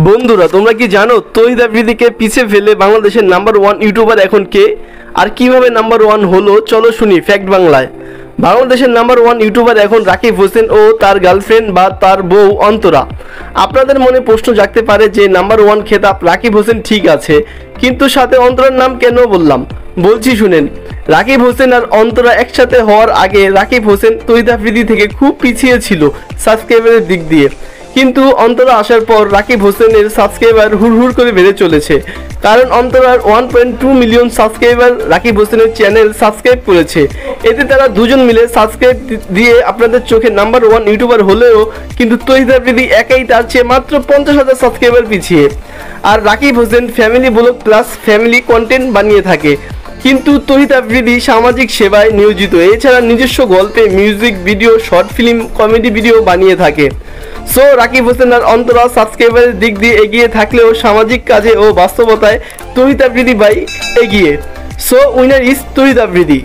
বন্ধুরা তোমরা কি জানো তৌহিদ আফ্রিদিকে পিছিয়ে ফেলে বাংলাদেশের নাম্বার 1 ইউটিউবার এখন কে আর কিভাবে নাম্বার 1 হলো চলো শুনি ফ্যাক্ট বাংলায়। বাংলাদেশের নাম্বার 1 ইউটিউবার এখন রাকিব হোসেন ও তার গার্লফ্রেন্ড বা তার বউ অন্তরা। আপনাদের মনে প্রশ্ন জাগতে পারে যে নাম্বার 1 খেতাব রাকিব হোসেন ঠিক আছে, কিন্তু সাথে অন্তরার নাম কেন বললাম, বলছি শুনেন। রাকিব হোসেন আর অন্তরা একসাথে হওয়ার আগে রাকিব হোসেন তৌহিদ আফ্রিদি থেকে খুব পিছিয়ে ছিল সাবস্ক্রাইবারের দিক দিয়ে, কিন্তু অন্তরা আসার পর রাকিব হোসেনের সাবস্ক্রাইবার হুড় করে বেড়ে চলেছে, কারণ অন্তরার 1.2 মিলিয়ন সাবস্ক্রাইবার রাকিব হোসেনের চ্যানেল সাবস্ক্রাইব করেছে। এতে তারা দুজন মিলে সাবস্ক্রাইব দিয়ে আপনাদের চোখে নাম্বার 1 ইউটিউবার হলেও কিন্তু তৌহিদ আফ্রিদি একাই তার চেয়ে মাত্র 50,000 সাবস্ক্রাইবার পিছিয়ে। আর Rakib Hossain family blog plus family content বানিয়ে থাকে, কিন্তু তৌহিদ আফ্রিদি সামাজিক সেবায় নিয়োজিত, এছাড়া নিজস্ব গল্পে music video, short film, comedy video বানিয়ে থাকে। সো রাকিব হোসেন আর অন্তরা সাবস্ক্রাইবারের দিক দিয়ে এগিয়ে থাকলেও সামাজিক কাজে ও বাস্তবতায় তৌহিদ আফ্রিদি ভাই এগিয়ে। So winner is Tawhid Afridi.